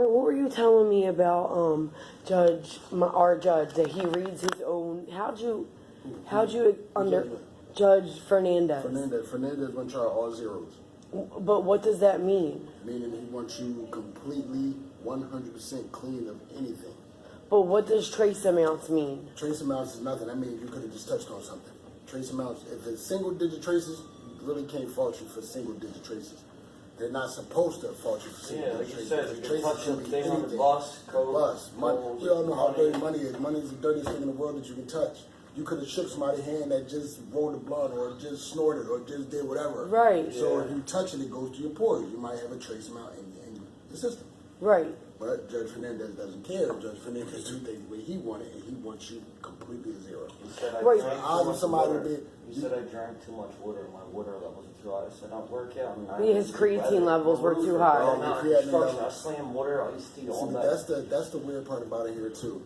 remember, what were you telling me about our judge, that he reads his own, how'd you Judge Fernandez. Fernandez want to try all zeros. But what does that mean? Meaning he wants you completely 100% clean of anything. But what does trace amounts mean? Trace amounts is nothing. I mean, you could have just touched on something. Trace amounts, if it's single digit traces, you really can't fault you for single digit traces. They're not supposed to fault you for single digit traces. Like you said, you can touch anything. on the bus, Money. We all know how dirty money is. Money is the dirtiest thing in the world that you can touch. You could have shook somebody's hand that just rolled a blunt or just snorted or just did whatever. Right. So if you touch it, it goes to your pores. You might have a trace amount in the system. Right. But Judge Fernandez doesn't care. Judge Fernandez do things the way he wanted, and he wants you completely zero. He said I Right. drank Odds too of much somebody water. be- He said I drank too much water. My water levels are too high. I said I'll work out. And His creatine levels were too high. I slam water, iced tea all See, night. that's the weird part about it here too.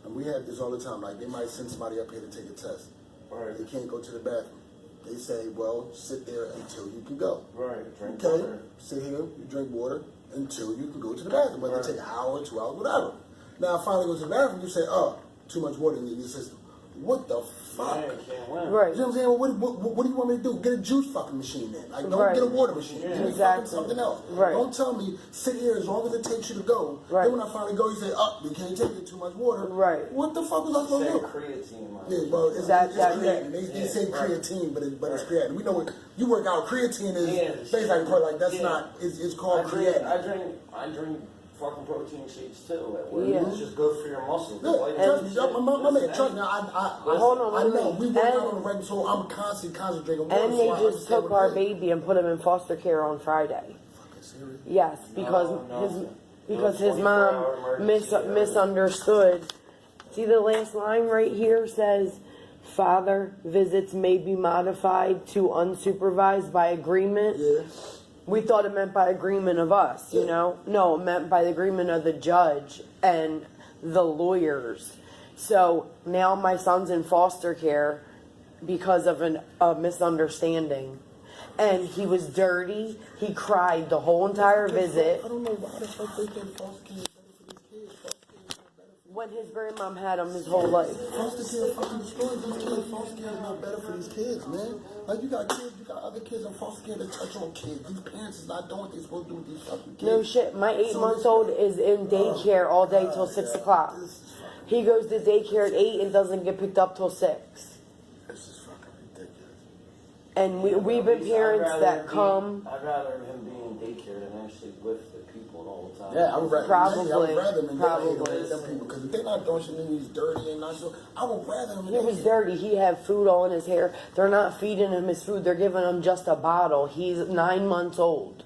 And we have this all the time. Like they might send somebody up here to take a test. Right. They can't go to the bathroom. They say, well, sit there until you can go. Right. Drink Okay, water. sit here, you drink water until you can go to the bathroom. Whether it take an hour, 2 hours, whatever. Now, finally go to the bathroom, you say, oh, too much water in your system. What the fuck? Yeah, you can't win. Right. You know what I'm saying? Well, what do you want me to do? Get a juice fucking machine then. Like, don't Right. get a water machine. Yeah. Give me Exactly. fucking something else. Right. Don't tell me, sit here as long as it takes you to go. Right. Then when I finally go, you say, oh, you can't take it, too much water. Right. What the fuck was I supposed to Said do? creatine, man. Yeah, well, it's That- creatine. They say right. creatine, but it's Right. creatine. We know what you work out. Creatine is Yeah, basically like that's yeah. not. It's called creatine. I drink fucking protein shakes too. At work. Yeah. It's just good for your muscles. Yeah, trust me, my man, trust me. Hold on, I wait, know. wait. We work out And- on the regular, so I'm constantly concentrating. on And water, they so I just understand took what our it is. baby and put him in foster care on Friday. Fucking serious? Yes, because his 24-hour mom emergency. misunderstood. See, the last line right here says, "Father visits may be modified to unsupervised by agreement." Yeah. We thought it meant by agreement of us, you know? No, it meant by the agreement of the judge and the lawyers. So now my son's in foster care because of a misunderstanding. And he was dirty. He cried the whole entire visit. I don't know why the fuck they think foster care is better for these kids. Foster care is not better for When his grandmom had him his whole life. Foster care fucking destroys these kids. Foster care is not better for these kids, man. Like you got kids, you got other kids in foster care that touch on kids. These parents is not doing what they're supposed to do with these fucking kids. No shit. My 8-month-old is in daycare all day till 6 o'clock. This is fucking, He goes to daycare at 8 and doesn't get picked up till 6. this is fucking ridiculous. And we've been parents that come. I'd rather him be in daycare than actually with the people all the time. Yeah, I would rather. Probably. I would rather them in Probably. with them people because if they're not doing shit and he's dirty and not so, I would rather them. He was dirty. He had food all in his hair. They're not feeding him his food. They're giving him just a bottle. He's 9 months old.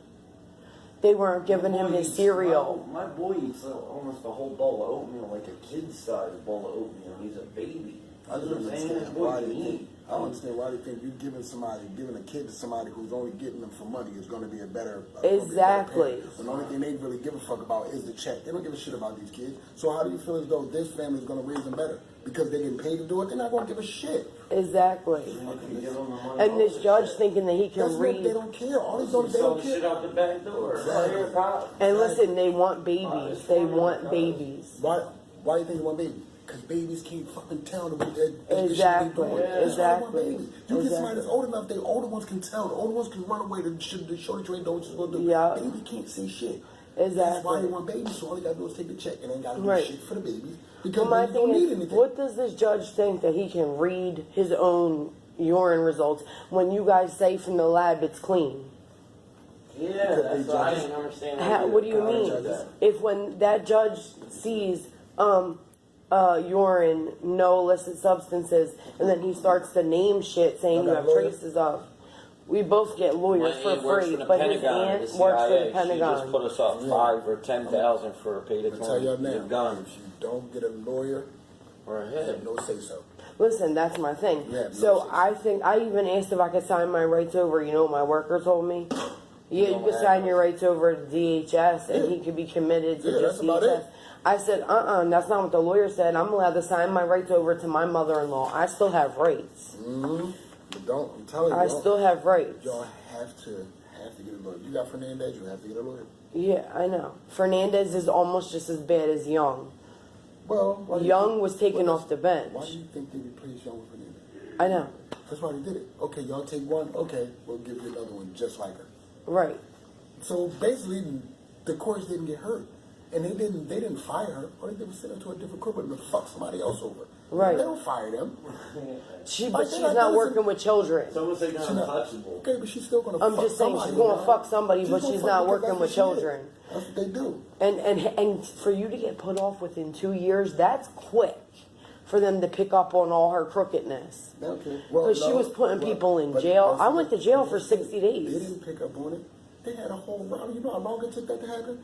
They weren't giving him his cereal. My boy eats almost a whole bowl of oatmeal, like a kid-sized bowl of oatmeal. He's a baby. I just You know what I'm saying? understand Boy why can they think. eat. I don't understand why they think you giving a kid to somebody who's only getting them for money is going to be a better. Exactly. When the only thing they really give a fuck about is the check. They don't give a shit about these kids. So how do you feel as though this family is going to raise them better because they're getting paid to do it? They're not going to give a shit. Exactly. You can give him the money. And this judge thinking that he That's can what they read. don't care. All these don't, they Sell don't shit care. out the back door. Exactly. Right here, pop. And listen, they want babies. They want babies. Why do you think you want babies? Because babies can't fucking tell the Exactly. That's why I want Exactly. babies. You get somebody that's old enough, the older ones can tell. The older ones can run away. The shorty ain't know what she's going to do. Yeah. Baby can't say shit. Exactly. That's why they want babies. So all they got to do is take the check and ain't got to do Right. shit for the babies. But Because my they don't thing need is, anything. what does this judge think that he can read his own urine results when you guys say from the lab it's clean? Yeah, Because that's they what I judge- didn't understand. What do you mean? judges. If when that judge sees urine, no illicit substances, and then he starts to name shit saying you Okay, have lawyer. traces of. We both get My lawyers for aunt works free, for the but his Pentagon, aunt the CIA. works for the She just Pentagon. put us up 5 or 10,000 for a paid I tell y'all attorney. now, The guns. if you don't get a lawyer, We're you have ahead. no say so. Listen, that's my thing. Yeah, So no, I think I even asked if I could sign my rights over. You know what my worker told me? Yeah, you don't could have sign it. your rights over to DHS, and Yeah. he could be committed to Yeah, just that's about DHS. it. I said, that's not what the lawyer said. I'm allowed to sign my rights over to my mother-in-law. I still have rights. Mm-hmm. But don't, I'm telling you, I don't- still have rights. y'all have to get a lawyer. You got Fernandez, you have to get a lawyer. Yeah, I know. Fernandez is almost just as bad as Young. Well, why do you Young think- was taken off the bench. Why do you think they replaced Young with Fernandez? I know. That's why they did it. Okay, y'all take one. Okay, we'll give you another one just like her. Right. So basically, the courts didn't get hurt, and they didn't fire her. All they did was send her to a different court and fuck somebody else over. Right. They don't fire them. But Like, she's they're not not working with children. It's almost like She's not not- untouchable. Okay, but she's still gonna. I'm fuck just saying she's somebody, gonna right? fuck somebody, but gonna she's fuck not because working that's with what she is. children. That's what they do. And for you to get put off within 2 years, that's quick for them to pick up on all her crookedness. Okay. Because she was putting people in jail. I went to jail for 60 days. They didn't pick up on it. They had a whole rally. You know how long it took that to happen?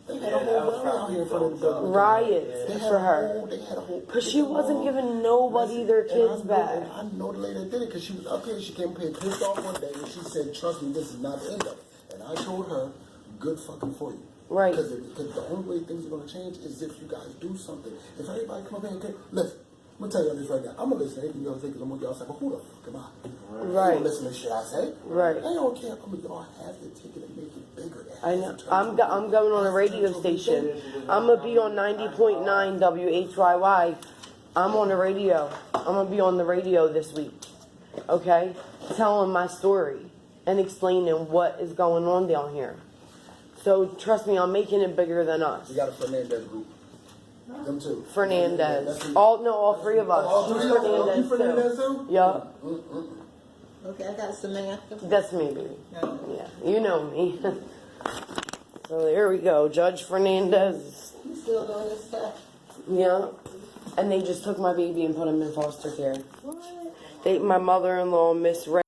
They had Yeah, a whole that was rally out here in front of the building. Riots They had for a her. whole- They had a whole. Because she wasn't giving nobody their And kids I know- back. and I know the lady that did it because she was up here. She came up here pissed off one day and she said, "Trust me, this is not the end of it." And I told her, "Good fucking for you." Right. Because the only way things are going to change is if you guys do something. If everybody come up here and okay, listen. I'm gonna tell y'all this right now. I'm gonna listen to anything y'all say because I'm on y'all side. But who the fuck am I? I Right. don't listen to shit I say. Right. I don't care. I mean, y'all have to take it and make it bigger. I know. I'm going on a radio station. I'm gonna be on 90.9 WHYY. I'm on the radio. I'm gonna be on the radio this week. Okay, telling my story and explaining what is going on down here. So trust me, I'm making it bigger than us. We got a Fernandez group. Them two. Fernandez. All three of us. All three She's of them. Fernandez You Fernandez too. too? Yeah, Okay, I got Samantha. that's me, baby. Yeah, you know me. So there we go, Judge Fernandez. You still doing this stuff? Yeah, and they just took my baby and put him in foster care. What? My mother-in-law, Miss Ray.